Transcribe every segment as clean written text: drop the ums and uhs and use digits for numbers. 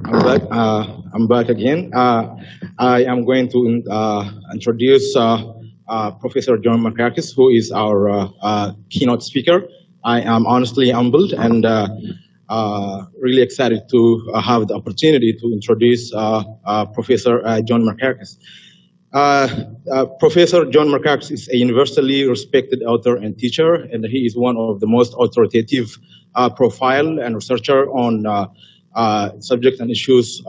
I'm back again. I am going to introduce Professor John Markakis, who is our keynote speaker. I am honestly humbled and really excited to have the opportunity to introduce Professor John Markakis. Professor John Markakis is a universally respected author and teacher, and he is one of the most authoritative profile and researcher on subjects and issues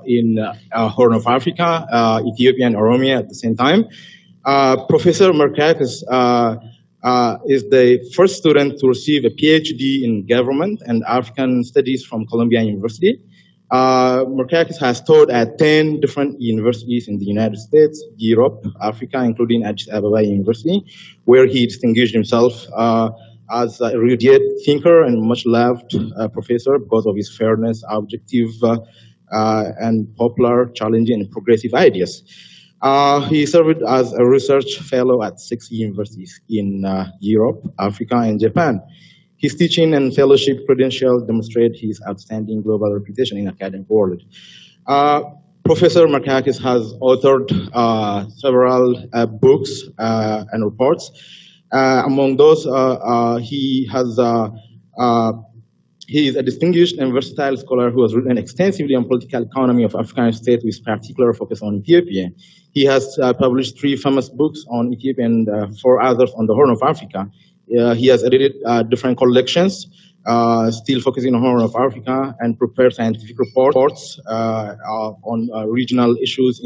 in Horn of Africa, Ethiopia, and Oromia at the same time. Professor Markakis is the first student to receive a PhD in government and African studies from Columbia University. Markakis has taught at 10 different universities in the United States, Europe, Africa, including Addis Ababa University, where he distinguished himself as a erudite thinker and much loved professor because of his fairness, objective, and popular, challenging, and progressive ideas. He served as a research fellow at 6 universities in Europe, Africa, and Japan. His teaching and fellowship credentials demonstrate his outstanding global reputation in the academic world. Professor Markakis has authored several books and reports. Among those, he is a distinguished and versatile scholar who has written extensively on political economy of African states with particular focus on Ethiopia. He has published 3 famous books on Ethiopia and 4 others on the Horn of Africa. He has edited different collections, still focusing on Horn of Africa, and prepared scientific reports on regional issues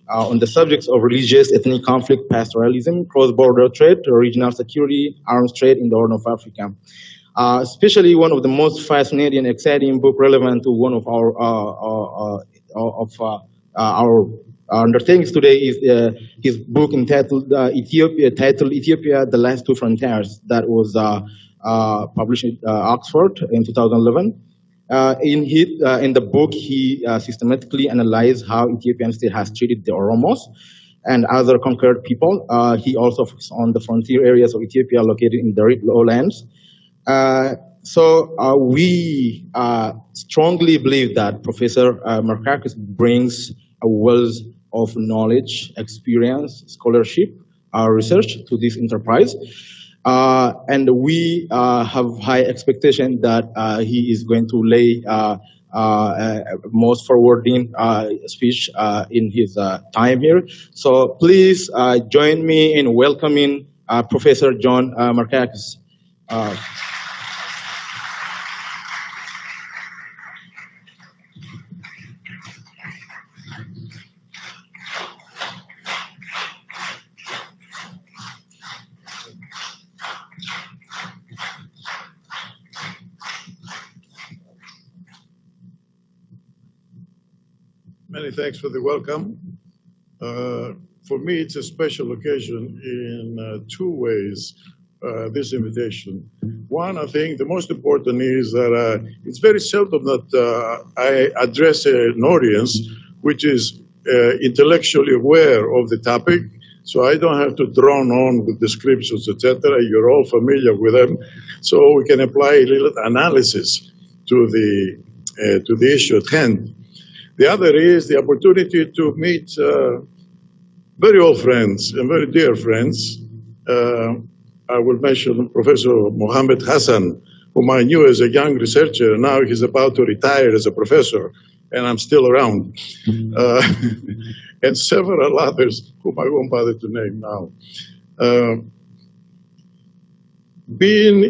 on the subjects of religious, ethnic conflict, pastoralism, cross-border trade, regional security, arms trade in the Horn of Africa. Especially one of the most fascinating and exciting book relevant to one of our undertakings today is his book entitled Ethiopia, The Last Two Frontiers, that was published at Oxford in 2011. In the book, he systematically analyzed how Ethiopian state has treated the Oromos and other conquered people. He also focused on the frontier areas of Ethiopia located in the lowlands. We strongly believe that Professor Markakis brings a wealth of knowledge, experience, scholarship, research to this enterprise. And we have high expectation that he is going to lay most forwarding speech in his time here. So please join me in welcoming Professor John Markakis. Many thanks for the welcome. For me, it's a special occasion in 2 ways, this invitation. One, I think the most important is that it's very seldom that I address an audience which is intellectually aware of the topic, so I don't have to drone on with descriptions, etc. You're all familiar with them, so we can apply a little analysis to the issue at hand. The other is the opportunity to meet very old friends and very dear friends. I will mention Professor Mohammed Hassan, whom I knew as a young researcher. Now he's about to retire as a professor, and I'm still around. And several others whom I won't bother to name now. Being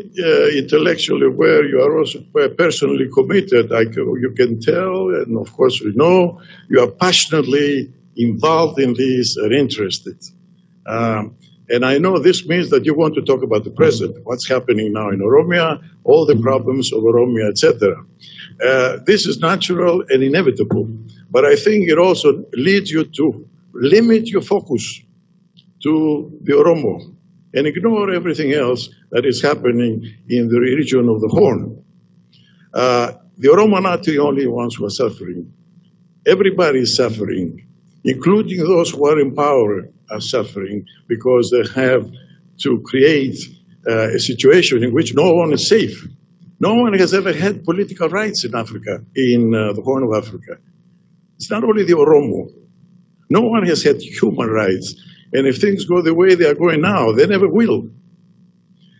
intellectually aware, you are also personally committed. You can tell, and of course we know, you are passionately involved in this and interested. And I know this means that you want to talk about the present, what's happening now in Oromia, all the problems of Oromia, etc. This is natural and inevitable, but I think it also leads you to limit your focus to the Oromo and ignore everything else that is happening in the region of the Horn. The Oromo are not the only ones who are suffering. Everybody is suffering, including those who are in power are suffering because they have to create a situation in which no one is safe. No one has ever had political rights in Africa, in the Horn of Africa. It's not only the Oromo. No one has had human rights. And if things go the way they are going now, they never will.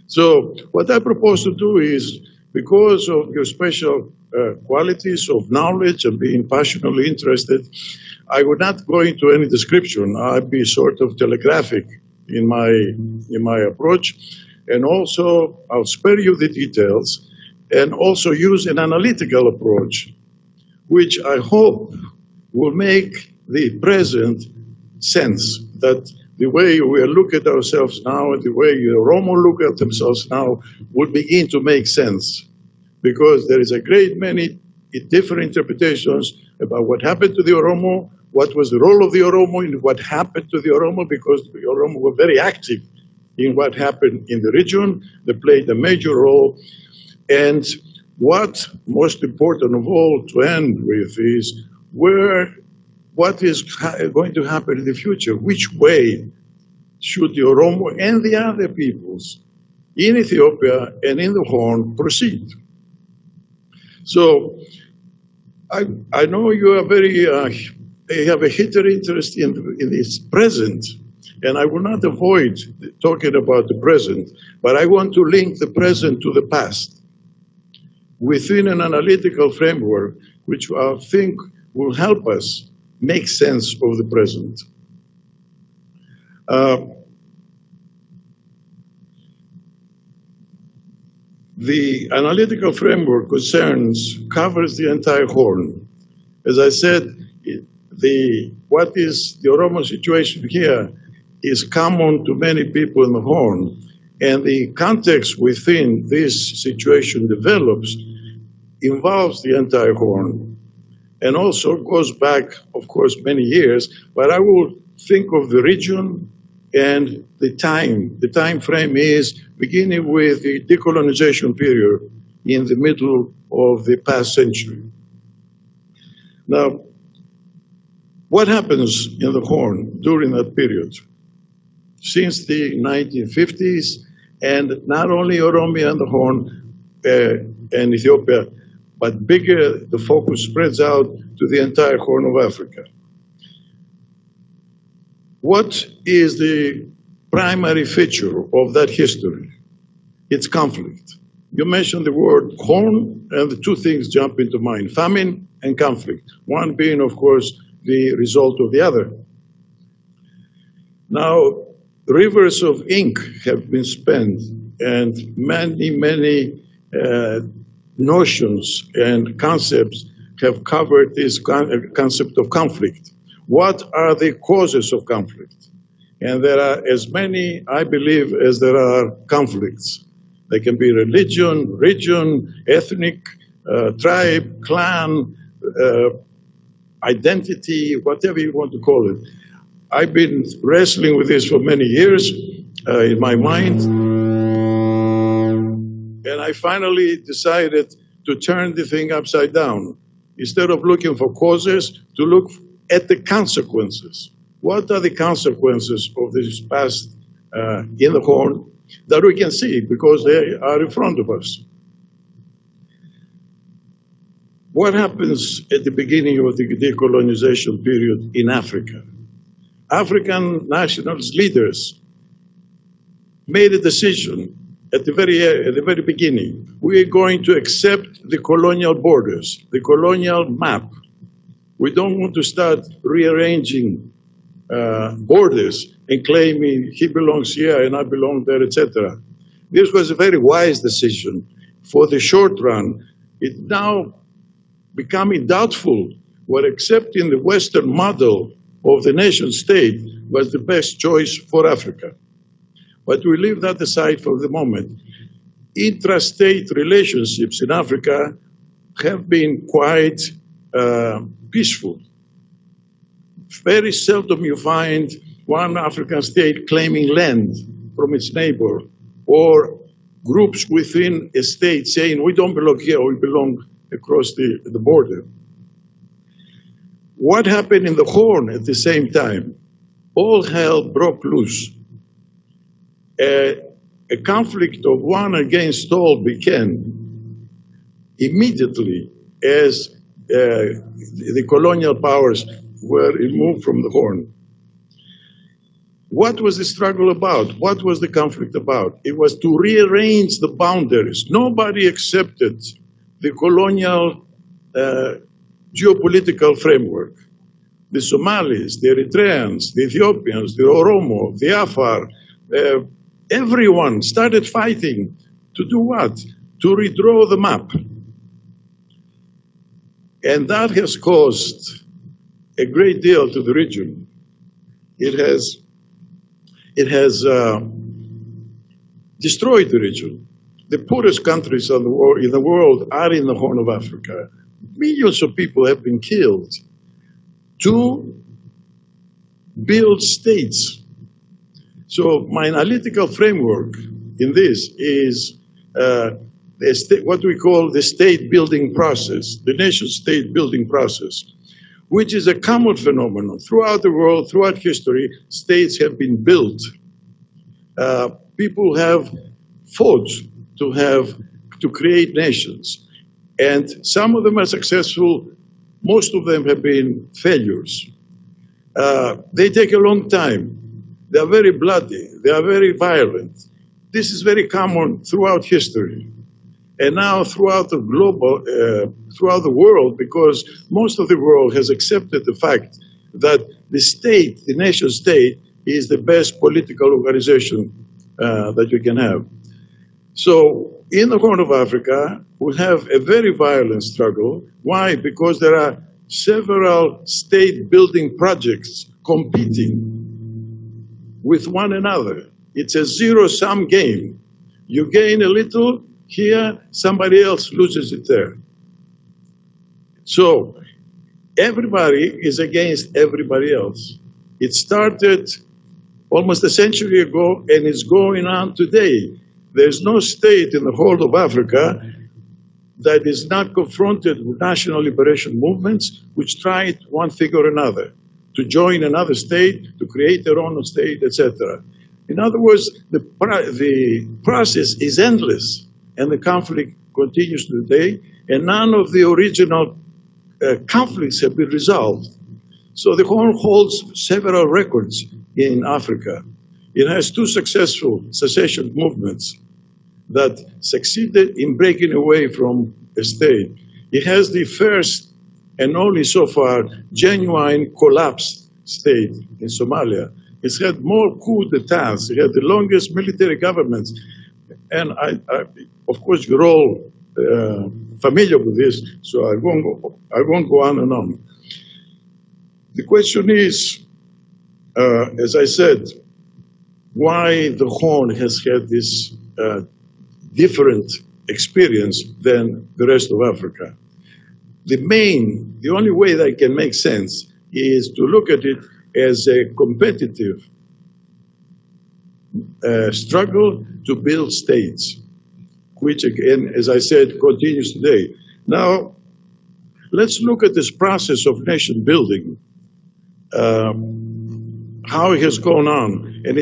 So what I propose to do is, because of your special qualities of knowledge and being passionately interested, I would not go into any description. I'd be sort of telegraphic in my approach. And also, I'll spare you the details and also use an analytical approach, which I hope will make the present sense, that the way we look at ourselves now and the way the Oromo look at themselves now will begin to make sense. Because there is a great many different interpretations about what happened to the Oromo, what was the role of the Oromo in what happened to the Oromo, because the Oromo were very active in what happened in the region. They played a major role. And what most important of all to end with is what is going to happen in the future? Which way should the Oromo and the other peoples in Ethiopia and in the Horn proceed? So I know you are very, you have a heated interest in this present, and I will not avoid talking about the present, but I want to link the present to the past within an analytical framework, which I think will help us make sense of the present. The analytical framework covers the entire Horn. As I said, what is the Oromo situation here is common to many people in the Horn, and the context within this situation develops involves the entire Horn, and also goes back, of course, many years, but I will think of the region and the time. The time frame is beginning with the decolonization period in the middle of the past century. Now, what happens in the Horn during that period? Since the 1950s, and not only Oromia and the Horn and Ethiopia, but bigger, the focus spreads out to the entire Horn of Africa. What is the primary feature of that history? It's conflict. You mentioned the word Horn, and the two things jump into mind: famine and conflict. One being, of course, the result of the other. Now, rivers of ink have been spent, and many notions and concepts have covered this concept of conflict. What are the causes of conflict? And there are as many, I believe, as there are conflicts. They can be religion, region, ethnic, tribe, clan, identity, whatever you want to call it. I've been wrestling with this for many years in my mind. And I finally decided to turn the thing upside down. Instead of looking for causes, to look at the consequences. What are the consequences of this past in the Horn that we can see because they are in front of us? What happens at the beginning of the decolonization period in Africa? African nationalist leaders made a decision at the very beginning. We are going to accept the colonial borders, the colonial map. We don't want to start rearranging borders and claiming he belongs here and I belong there, etc. This was a very wise decision for the short run. It's now becoming doubtful whether accepting the Western model of the nation state was the best choice for Africa. But we leave that aside for the moment. Intrastate relationships in Africa have been quite peaceful. Very seldom you find one African state claiming land from its neighbor, or groups within a state saying, we don't belong here, we belong across the border. What happened in the Horn at the same time? All hell broke loose. A conflict of one against all began. immediately as the colonial powers were removed from the Horn. What was the struggle about? What was the conflict about? It was to rearrange the boundaries. Nobody accepted the colonial geopolitical framework. The Somalis, the Eritreans, the Ethiopians, the Oromo, the Afar, everyone started fighting to do what? To redraw the map. And that has caused a great deal to the region. It has destroyed the region. The poorest countries in the world are in the Horn of Africa. Millions of people have been killed to build states. So my analytical framework in this is what we call the state building process, the nation state building process, which is a common phenomenon. Throughout the world, throughout history, states have been built. People have fought to create nations. And some of them are successful, most of them have been failures. They take a long time. They are very bloody, they are very violent. This is very common throughout history. And now throughout the world, because most of the world has accepted the fact that the state, the nation state, is the best political organization that you can have. So in the Horn of Africa, we have a very violent struggle. Why? Because there are several state building projects competing with one another. It's a zero-sum game. You gain a little here, somebody else loses it there. So everybody is against everybody else. It started almost a century ago and it's going on today. There's no state in the whole of Africa that is not confronted with national liberation movements which try one thing or another, to join another state, to create their own state, etc. In other words, the process is endless and the conflict continues today, and none of the original conflicts have been resolved. So the Horn holds several records in Africa. It has two successful secession movements that succeeded in breaking away from a state. It has the first and only so far genuine collapsed state in Somalia. It's had more coups d'etats. It had the longest military governments. And of course, you're all familiar with this, so I won't go on and on. The question is, as I said, why the Horn has had this different experience than the rest of Africa. The only way that can make sense is to look at it as a competitive struggle to build states, which again, as I said, continues today. Now, let's look at this process of nation building, how it has gone on. And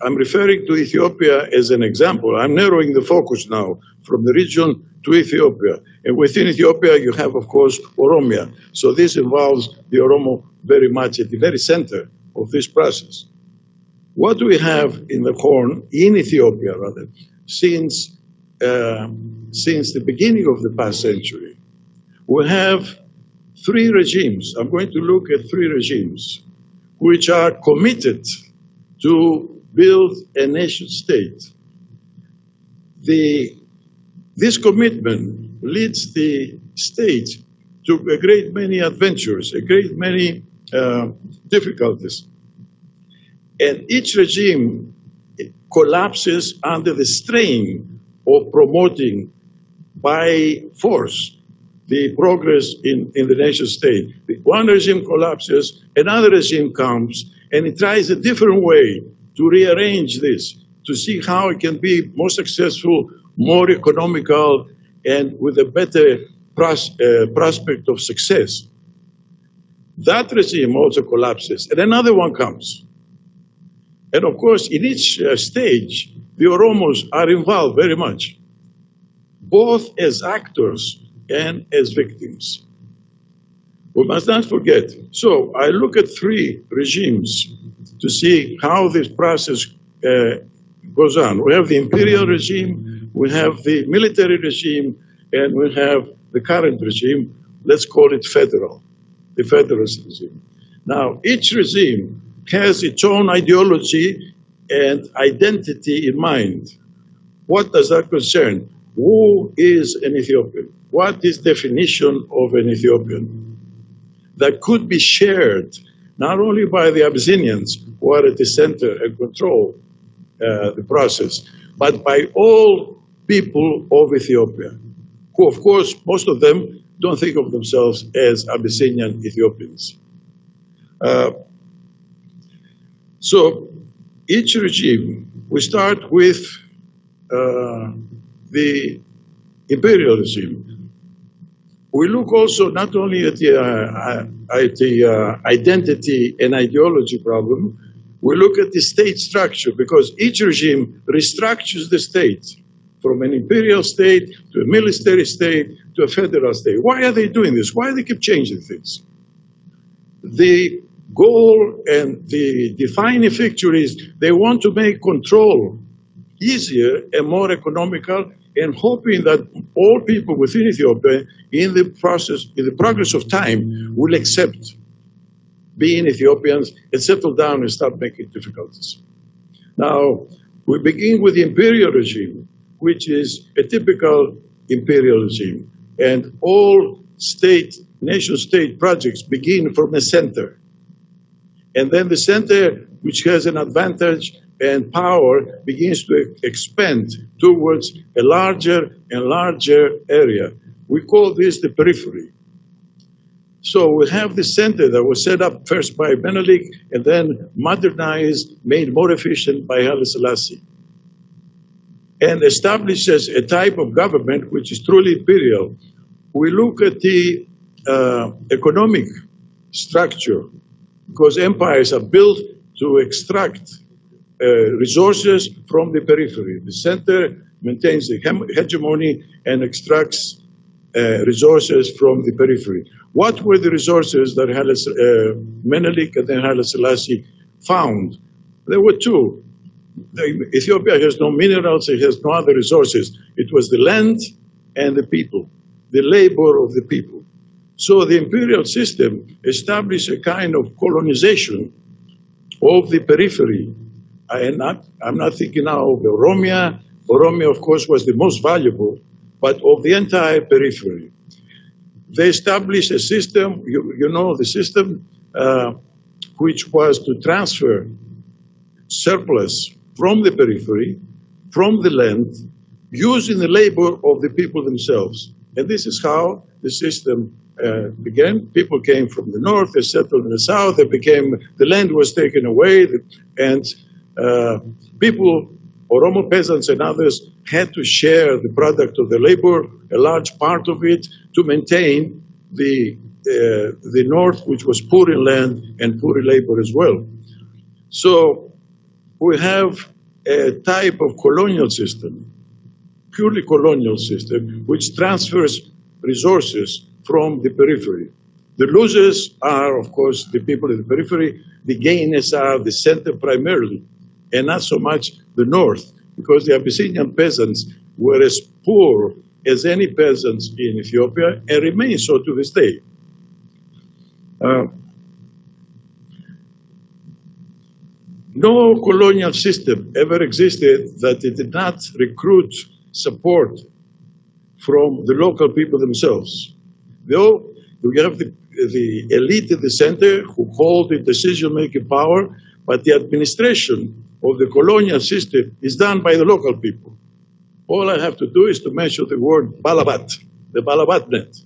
I'm referring to Ethiopia as an example. I'm narrowing the focus now from the region to Ethiopia. And within Ethiopia, you have, of course, Oromia. So this involves the Oromo very much at the very center of this process. What do we have in the Horn, in Ethiopia rather, since the beginning of the past century? We have three regimes. I'm going to look at three regimes which are committed to build a nation state. This commitment leads the state to a great many adventures, a great many difficulties. And each regime collapses under the strain of promoting by force the progress in the nation state. One regime collapses, another regime comes, and it tries a different way to rearrange this, to see how it can be more successful, more economical, and with a better prospect of success. That regime also collapses, and another one comes. And of course, in each stage, the Oromos are involved very much. both as actors and as victims. We must not forget. So I look at three regimes to see how this process goes on. We have the imperial regime, we have the military regime, and we have the current regime. Let's call it federal, the federalist regime. Now, each regime has its own ideology and identity in mind. What does that concern? Who is an Ethiopian? What is the definition of an Ethiopian? That could be shared not only by the Abyssinians who are at the center and control the process, but by all people of Ethiopia, who, of course, most of them don't think of themselves as Abyssinian Ethiopians. So each regime, we start with the imperial regime. We look also not only at the identity and ideology problem, we look at the state structure, because each regime restructures the state from an imperial state to a military state to a federal state. Why are they doing this? Why do they keep changing things? The goal and the defining feature is they want to make control easier and more economical, and hoping that all people within Ethiopia in the progress of time will accept being Ethiopians and settle down and start making difficulties. Now, we begin with the imperial regime, which is a typical imperial regime. And all nation-state projects begin from the center. And then the center, which has an advantage and power, begins to expand towards a larger and larger area. We call this the periphery. So we have the center that was set up first by Menelik and then modernized, made more efficient by Haile Selassie, and establishes a type of government which is truly imperial. We look at the economic structure, because empires are built to extract resources from the periphery. The center maintains the hegemony and extracts resources from the periphery. What were the resources that Menelik and then Haile Selassie found? There were two. Ethiopia has no minerals, it has no other resources. It was the land and the people, the labor of the people. So the imperial system established a kind of colonization of the periphery. I'm not thinking now of Oromia. Oromia, of course, was the most valuable, but of the entire periphery. They established a system, you know the system, which was to transfer surplus from the periphery, from the land, using the labor of the people themselves. And this is how the system began. People came from the north, they settled in the south, the land was taken away, and people, Oromo peasants and others, had to share the product of the labor, a large part of it, to maintain the north, which was poor in land and poor in labor as well. So we have a type of colonial system, purely colonial system, which transfers resources from the periphery. The losers are, of course, the people in the periphery. The gainers are the center primarily, and not so much the north, because the Abyssinian peasants were as poor as any peasants in Ethiopia and remain so to this day. No colonial system ever existed that it did not recruit support from the local people themselves. Though we have the elite in the center who hold the decision-making power, but the administration of the colonial system is done by the local people. All I have to do is to mention the word Balabat, the Balabat net.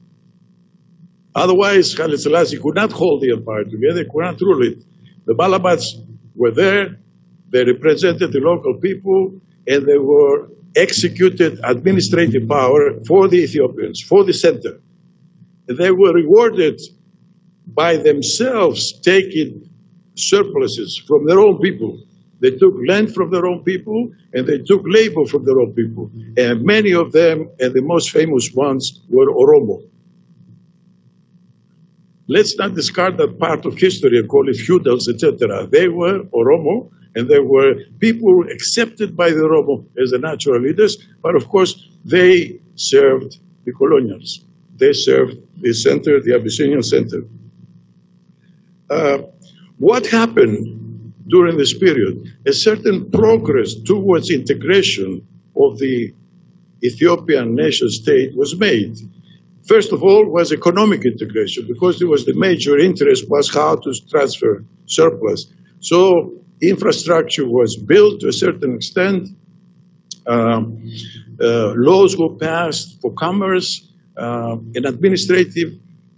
Otherwise, Haile Selassie could not hold the empire together, could not rule it. The Balabats were there, they represented the local people, and they were executed administrative power for the Ethiopians, for the center. And they were rewarded by themselves taking surpluses from their own people They took land from their own people, and they took labor from their own people. And many of them, and the most famous ones, were Oromo. Let's not discard that part of history and call it feudals, etc. They were Oromo, and they were people accepted by the Oromo as the natural leaders, but of course, they served the colonials. They served the center, the Abyssinian center. What happened during this period? A certain progress towards integration of the Ethiopian nation state was made. First of all was economic integration, because there was the major interest was how to transfer surplus. So infrastructure was built to a certain extent. Laws were passed for commerce. An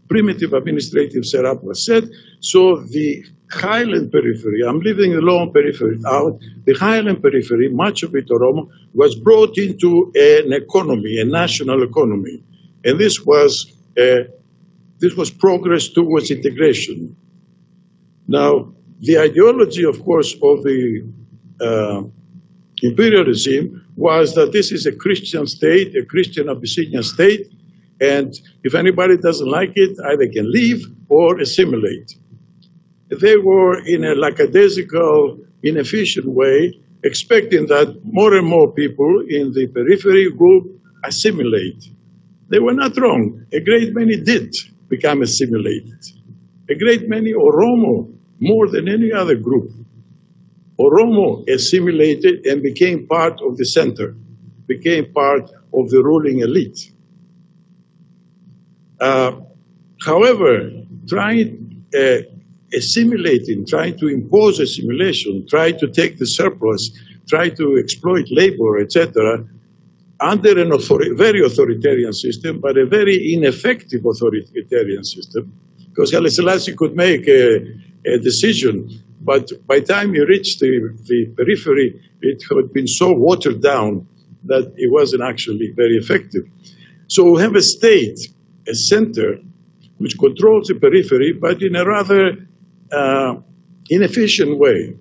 primitive administrative setup was set. So the highland periphery, I'm leaving the lower periphery out, the highland periphery, much of it Oromo, was brought into an economy, a national economy. And this was progress towards integration. Now, the ideology, of course, of the imperial regime was that this is a Christian state, a Christian Abyssinian state, and if anybody doesn't like it, either can leave or assimilate. They were in a lackadaisical, inefficient way, expecting that more and more people in the periphery would assimilate. They were not wrong. A great many did become assimilated. A great many Oromo, more than any other group, Oromo assimilated and became part of the center, became part of the ruling elite. However, assimilating, trying to impose assimilation, trying to take the surplus, trying to exploit labor, etc., under a very authoritarian system, but a very ineffective authoritarian system, because Haile Selassie could make a decision, but by the time he reached the periphery, it had been so watered down that it wasn't actually very effective. So we have a state, a center, which controls the periphery, but in a rather inefficient way.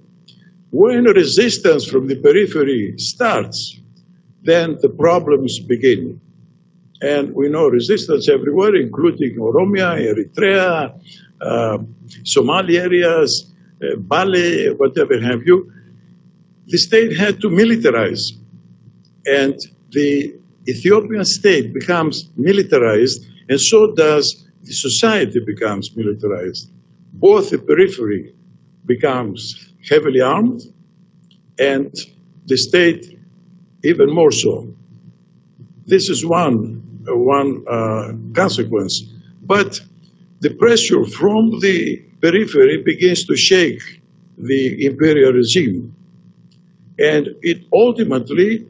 When resistance from the periphery starts, then the problems begin. And we know resistance everywhere, including Oromia, Eritrea, Somali areas, Bale, whatever have you. The state had to militarize. And the Ethiopian state becomes militarized, and so does the society becomes militarized. Both the periphery becomes heavily armed, and the state even more so. This is one consequence. But the pressure from the periphery begins to shake the imperial regime. And it ultimately,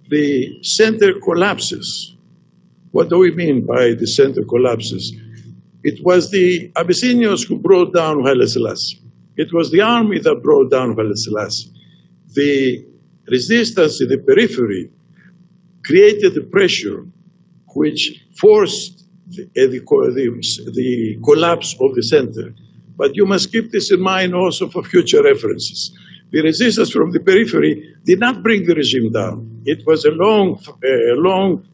the center collapses. What do we mean by the center collapses? It was the Abyssinians who brought down Haile Selassie. It was the army that brought down Haile Selassie. The resistance in the periphery created the pressure which forced the collapse of the center. But you must keep this in mind also for future references. The resistance from the periphery did not bring the regime down. It was a long-range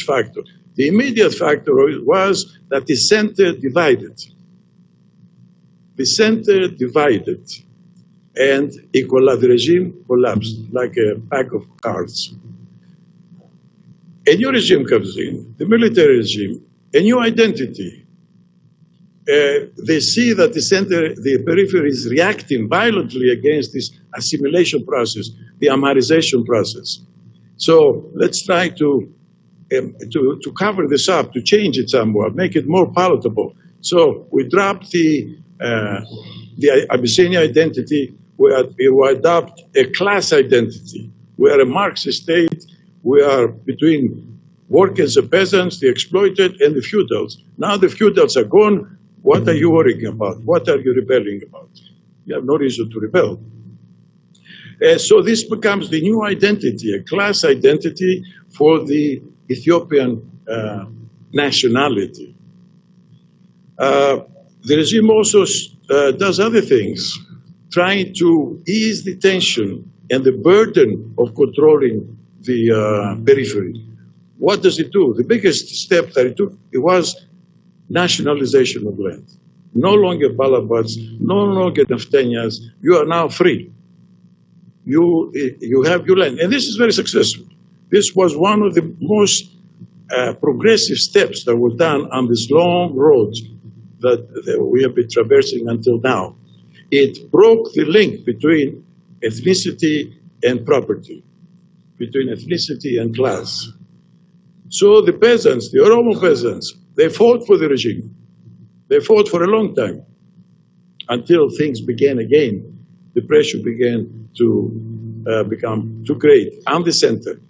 factor. The immediate factor was that the center divided. The center divided, and the regime collapsed like a pack of cards. A new regime comes in, the military regime, a new identity. They see that the periphery is reacting violently against this assimilation process, the Amharization process. So let's try to cover this up, to change it somewhat, make it more palatable. So we drop the Abyssinian identity, we adopt a class identity. We are a Marxist state. We are between workers and peasants, the exploited, and the feudals. Now the feudals are gone. What are you worrying about? What are you rebelling about? You have no reason to rebel. So this becomes the new identity, a class identity for the Ethiopian nationality. The regime also does other things. trying to ease the tension and the burden of controlling the periphery. What does it do? The biggest step that it took, it was nationalization of land. No longer balabats, no longer naftenias. You are now free. You have your land. And this is very successful. This was one of the most progressive steps that were done on this long road that we have been traversing until now. It broke the link between ethnicity and property, between ethnicity and class. So the peasants, the Oromo peasants, they fought for the regime. They fought for a long time until things began again. The pressure began to become too great on the center.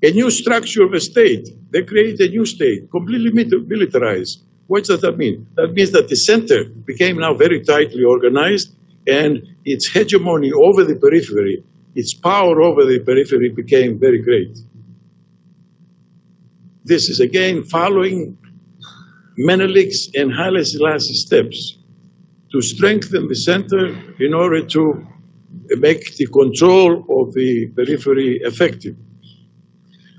A new structure of a state. They created a new state, completely militarized. What does that mean? That means that the center became now very tightly organized, and its hegemony over the periphery, its power over the periphery became very great. This is again following Menelik's and Haile Selassie's steps to strengthen the center in order to make the control of the periphery effective.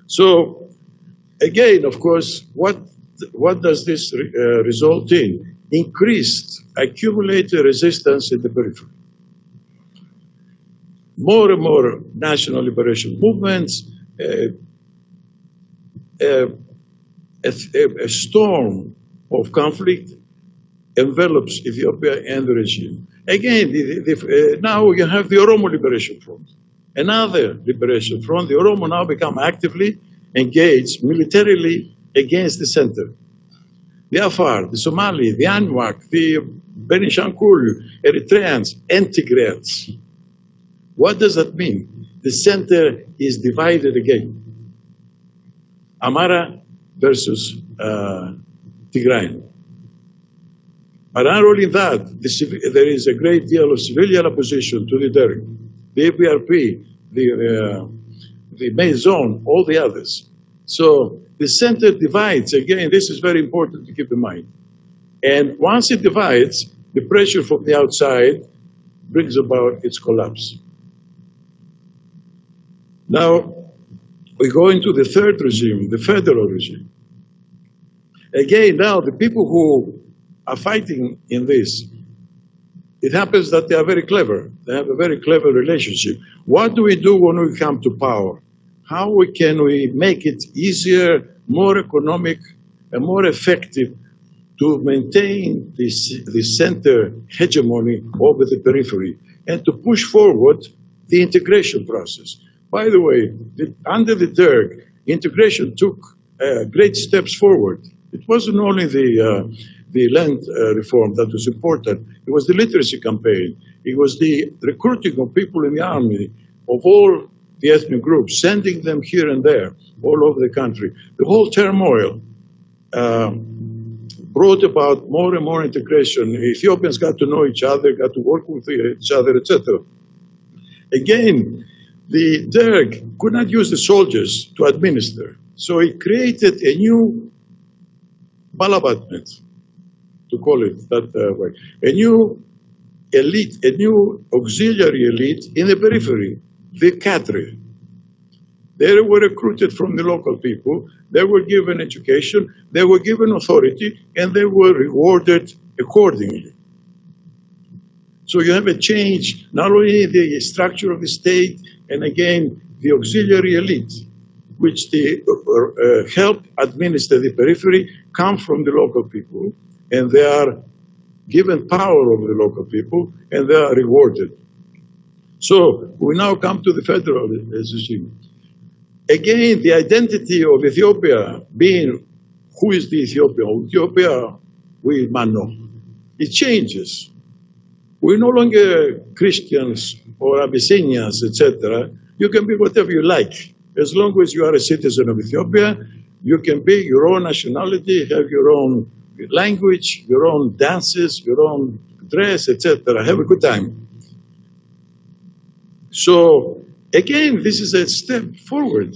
So again, of course, what does this result in? Increased accumulated resistance in the periphery. More and more national liberation movements, a storm of conflict envelops Ethiopia and the regime. Again, now you have the Oromo Liberation Front, another liberation front. The Oromo now become actively engaged militarily against the center. The Afar, the Somali, the Anuak, the Benishangul, Eritreans, and Tigrayans. What does that mean? The center is divided again. Amara versus Tigrayan. But not only that, there is a great deal of civilian opposition to the Derg, the APRP, the Maison, all the others. So the center divides. Again, this is very important to keep in mind. And once it divides, the pressure from the outside brings about its collapse. Now, we go into the third regime, the federal regime. Again, now the people who are fighting in this, it happens that they are very clever. They have a very clever relationship. What do we do when we come to power? How can we make it easier, more economic, and more effective to maintain the center hegemony over the periphery and to push forward the integration process? By the way, under the Derg, integration took great steps forward. It wasn't only the land reform that was important. It was the literacy campaign. It was the recruiting of people in the army of all the ethnic groups, sending them here and there, all over the country. The whole turmoil brought about more and more integration. Ethiopians got to know each other, got to work with each other, etc. Again, the Derg could not use the soldiers to administer. So it created a new balabatment, to call it that way, a new elite, a new auxiliary elite in the periphery, the cadre. They were recruited from the local people, they were given education, they were given authority, and they were rewarded accordingly. So you have a change, not only in the structure of the state, and again, the auxiliary elite, which they help administer the periphery, come from the local people, and they are given power over the local people, and they are rewarded. So we now come to the federal regime. Again, the identity of Ethiopia being, who is the Ethiopia? Ethiopia, we know. It changes. We're no longer Christians or Abyssinians, etc. You can be whatever you like. As long as you are a citizen of Ethiopia, you can be your own nationality, have your own language, your own dances, your own dress, etc. Have a good time. So, again, this is a step forward.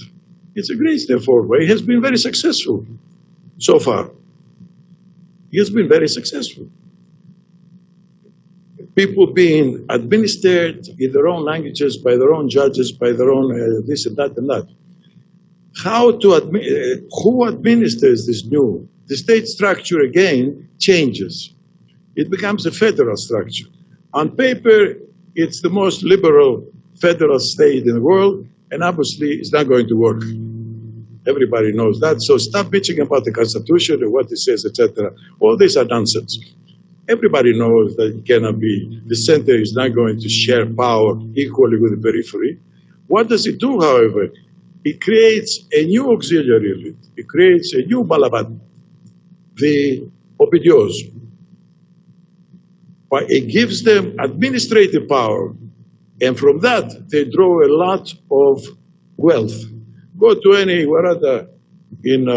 It's a great step forward. It has been very successful so far. It has been very successful. people being administered in their own languages, by their own judges, by their own this and that and that. Who administers this new? The state structure again changes. It becomes a federal structure. On paper, it's the most liberal federal state in the world, and obviously it's not going to work. Everybody knows that. So stop bitching about the Constitution and what it says, etc. All these are nonsense. Everybody knows that it cannot be. The center is not going to share power equally with the periphery. What does it do, however? It creates a new auxiliary elite. It creates a new balabat, the opidios. But it gives them administrative power, and from that they draw a lot of wealth. Go to anywhere in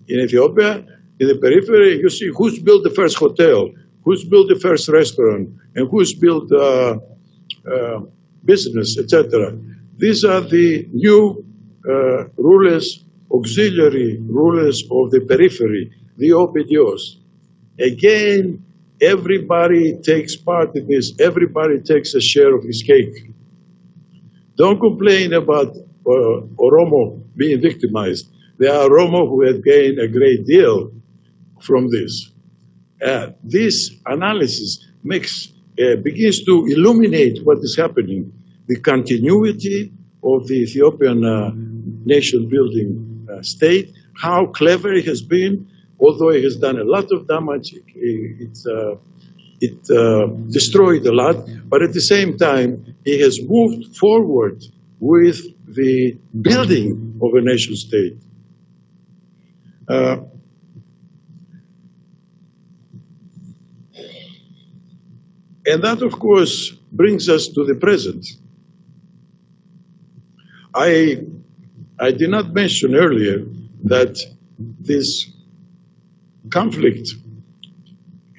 Ethiopia, in the periphery, you see who's built the first hotel, who's built the first restaurant, and who's built business, etc. These are the new rulers, auxiliary rulers of the periphery, the opidios. Again, everybody takes part in this. Everybody takes a share of this cake. Don't complain about Oromo being victimized. There are Oromo who have gained a great deal from this. This analysis begins to illuminate what is happening, the continuity of the Ethiopian nation-building state, how clever it has been, although it has done a lot of damage, it destroyed a lot, but at the same time, it has moved forward with the building of a nation state. And that, of course, brings us to the present. I did not mention earlier that this conflict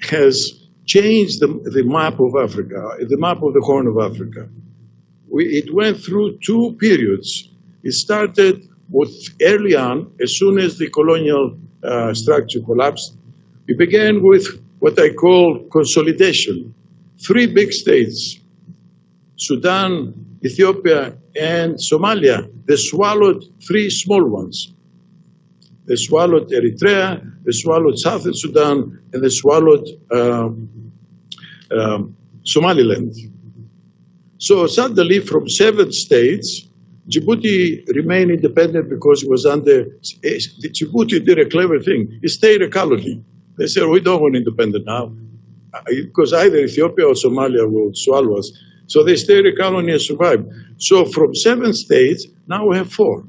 has changed the map of Africa, the map of the Horn of Africa. It went through two periods. It started with early on, as soon as the colonial structure collapsed. It began with what I call consolidation. Three big states, Sudan, Ethiopia, and Somalia, they swallowed three small ones. They swallowed Eritrea, they swallowed Southern Sudan, and they swallowed Somaliland. So suddenly, from 7 states, Djibouti remained independent because it was under, Djibouti did a clever thing. It stayed a colony. They said, we don't want independent now, because either Ethiopia or Somalia will swallow us. So they stayed a colony and survived. So from 7 states, now we have 4.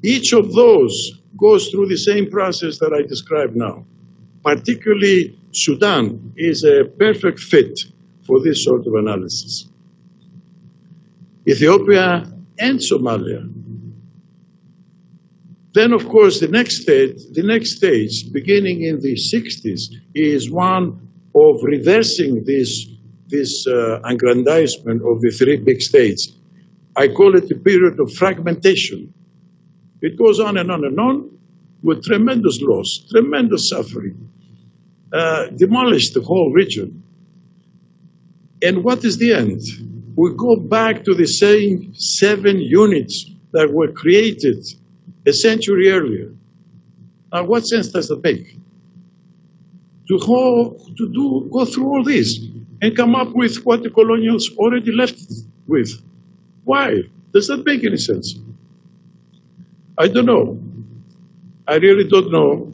Each of those goes through the same process that I described now. Particularly Sudan is a perfect fit for this sort of analysis. Ethiopia and Somalia. Then, of course, the next stage, beginning in the 60s, is one of reversing this aggrandizement of the 3 big states. I call it a period of fragmentation. It goes on and on and on with tremendous loss, tremendous suffering, demolished the whole region. And what is the end? We go back to the same 7 units that were created a century earlier. Now, what sense does that make? To go through all this and come up with what the colonials already left with. Why? Does that make any sense? I don't know. I really don't know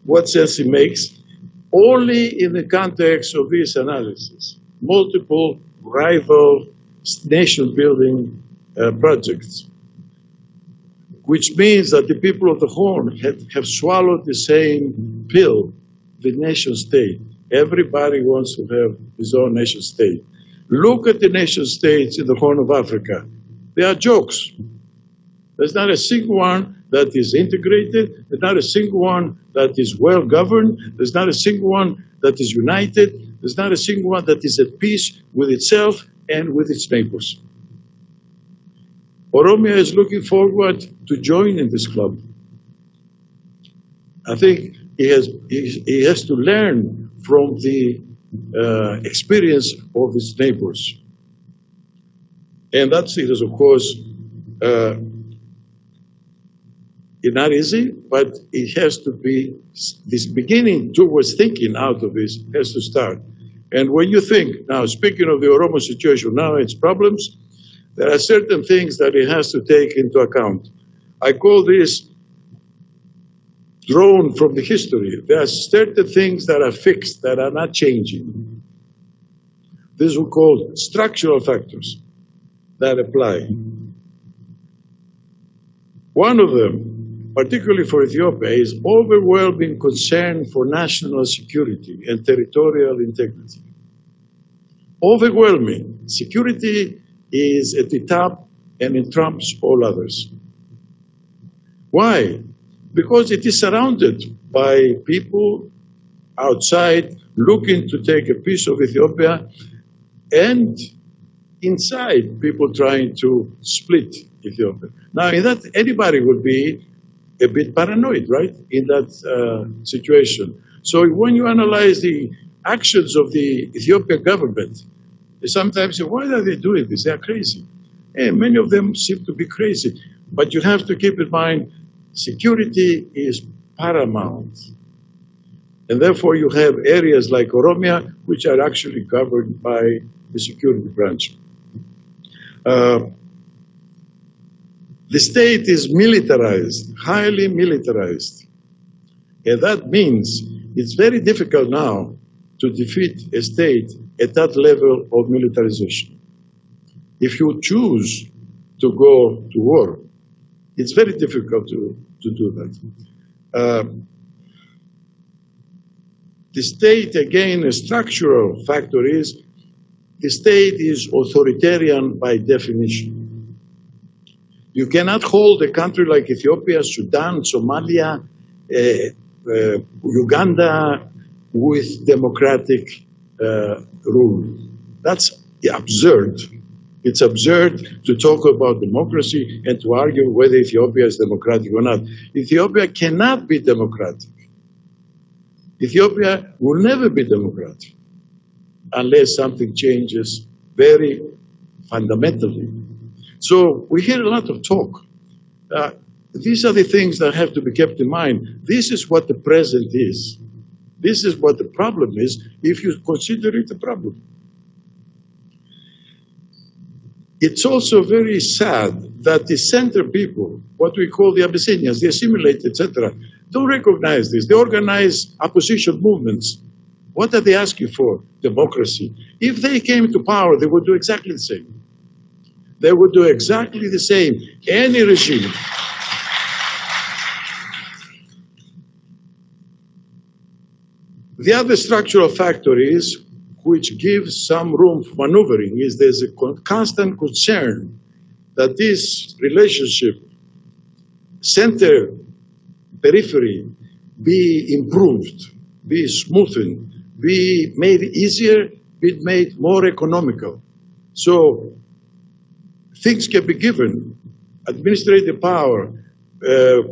what sense it makes, only in the context of this analysis. Multiple rival nation-building projects, which means that the people of the Horn have swallowed the same pill, the nation state. Everybody wants to have his own nation state. Look at the nation states in the Horn of Africa. They are jokes. There's not a single one that is integrated. There's not a single one that is well governed. There's not a single one that is united. There's not a single one that is at peace with itself and with its neighbors. Oromia is looking forward to joining this club. I think he has to learn from the experience of its neighbors. And that's it, of course, it's not easy, but it has to be, this beginning towards thinking out of this has to start. And when you think, now speaking of the Oromo situation, now its problems, there are certain things that it has to take into account. I call this drawn from the history. There are certain things that are fixed, that are not changing. This we call structural factors that apply. One of them, particularly for Ethiopia, is overwhelming concern for national security and territorial integrity. Overwhelming. Security is at the top and it trumps all others. Why? Because it is surrounded by people outside looking to take a piece of Ethiopia, and inside people trying to split Ethiopia. Now, in that, anybody would be a bit paranoid, right, in that situation. So when you analyze the actions of the Ethiopian government, sometimes you say, why are they doing this? They are crazy. And many of them seem to be crazy. But you have to keep in mind, security is paramount. And therefore you have areas like Oromia, which are actually governed by the security branch. The state is militarized, highly militarized. And that means it's very difficult now to defeat a state at that level of militarization. If you choose to go to war, it's very difficult to do that. The state, again, a structural factor is the state is authoritarian by definition. You cannot hold a country like Ethiopia, Sudan, Somalia, Uganda with democratic rule. That's absurd. It's absurd to talk about democracy and to argue whether Ethiopia is democratic or not. Ethiopia cannot be democratic. Ethiopia will never be democratic unless something changes very fundamentally. So we hear a lot of talk. These are the things that have to be kept in mind. This is what the present is. This is what the problem is, if you consider it a problem. It's also very sad that the center people, what we call the Abyssinians, the assimilated, etc., don't recognize this. They organize opposition movements. What are they asking for? Democracy. If they came to power, they would do exactly the same. They would do exactly the same. Any regime. The other structural factor is, which gives some room for maneuvering, is there's a constant concern that this relationship, center, periphery, be improved, be smoothened, be made easier, be made more economical. So things can be given, administrative power,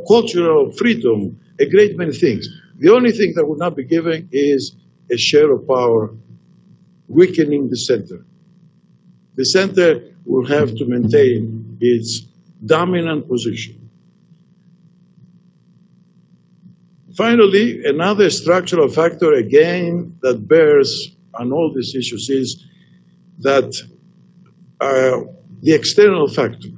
cultural freedom, a great many things. The only thing that would not be given is a share of power, weakening the center. The center will have to maintain its dominant position. Finally, another structural factor, again, that bears on all these issues is that the external factor.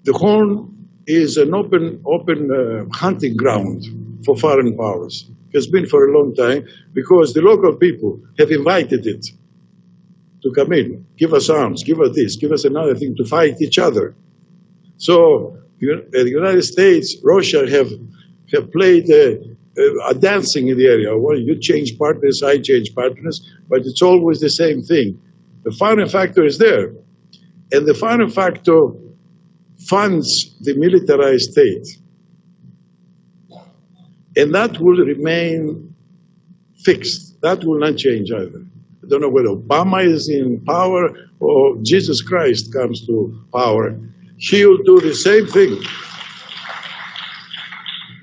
The Horn is an open hunting ground for foreign powers. It has been for a long time because the local people have invited it to come in, give us arms, give us this, give us another thing to fight each other. So the United States, Russia have played a dancing in the area. Well, you change partners, I change partners, but it's always the same thing. The foreign factor is there. And the foreign factor funds the militarized state. And that will remain fixed. That will not change either. I don't know whether Obama is in power or Jesus Christ comes to power. He'll do the same thing.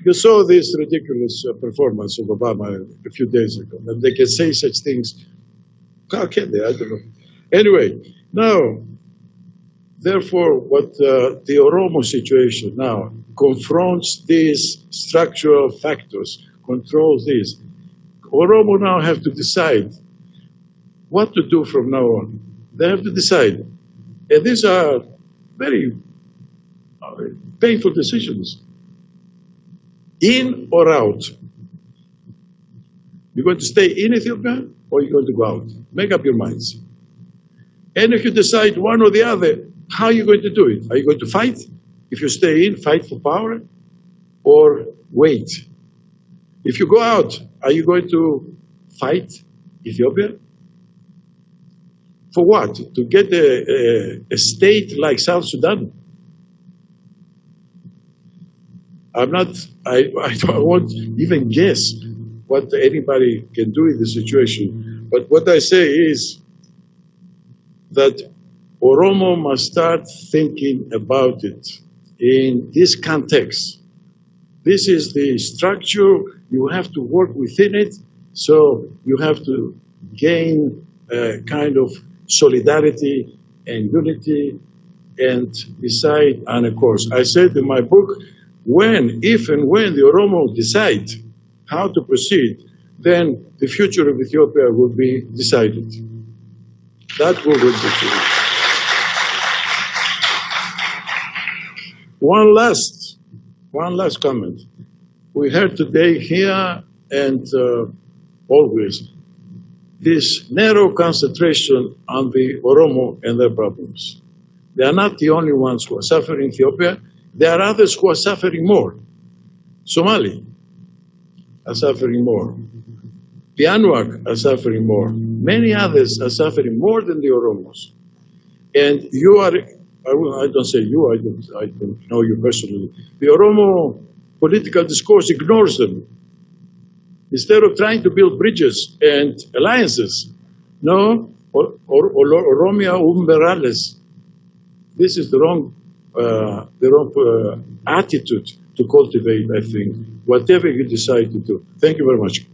You saw this ridiculous performance of Obama a few days ago, and they can say such things. How can they? I don't know. Anyway, now, therefore, what the Oromo situation now confronts these structural factors, controls this. Oromo now have to decide what to do from now on. They have to decide. And these are very painful decisions. In or out? You're going to stay in Ethiopia or you're going to go out? Make up your minds. And if you decide one or the other, how are you going to do it? Are you going to fight? If you stay in, fight for power? Or wait? If you go out, are you going to fight Ethiopia? For what? To get a state like South Sudan? I won't even guess what anybody can do in this situation. But what I say is that Oromo must start thinking about it in this context. This is the structure. You have to work within it. So you have to gain a kind of solidarity and unity and decide on a course. I said in my book, if and when the Oromo decide how to proceed, then the future of Ethiopia will be decided. That will be decided. One last comment. We heard today here and always this narrow concentration on the Oromo and their problems. They are not the only ones who are suffering in Ethiopia. There are others who are suffering more. Somali are suffering more. The Anuak are suffering more. Many others are suffering more than the Oromos. And you are, I don't say you, I don't know you personally. The Oromo political discourse ignores them. Instead of trying to build bridges and alliances, no, Oromia umberales. This is the wrong attitude to cultivate, I think, whatever you decide to do. Thank you very much.